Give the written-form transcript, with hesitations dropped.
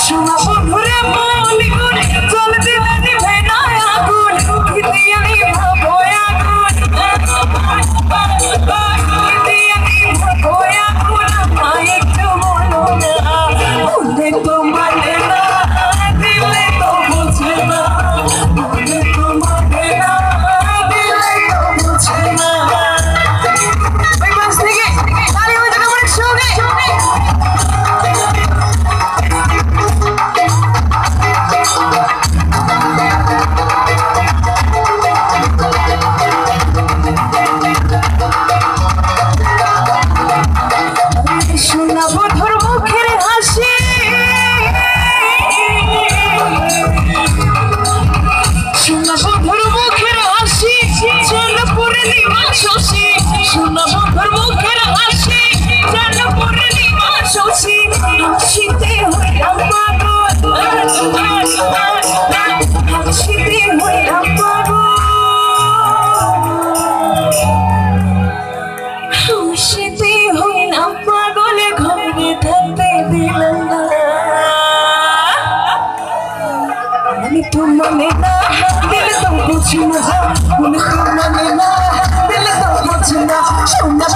শোনা বন্ধুরে মন গুণ জল দিলে নিভে না আগুন দিয়ে নিভাবো আগুন দিয়ে নিভাবো আগুন আমায় একটু বলো না বললে তো মানে না দিলে তো বুঝে না বললে তো মানে না দিলে তো বুঝে না ওই বাস থেকে তালি বাজানো আমার সঙ্গে শোনা বন্ধুর মুখের হাসি শোনা বন্ধুর মুখের হাসি যেন পূর্ণিমা শশী শোনা বন্ধুর মুখের হাসি যেন পূর্ণিমা শশী হাসিতে হইলাম পাগল হাসিতে হইলাম পাগল হাসিতে হইলাম পাগল ঘরে থাকতে দিলাম না আমি তো মানে না দিলে তো বুঝি না আমি তো মানে না দিলে তো বুঝি না শোনা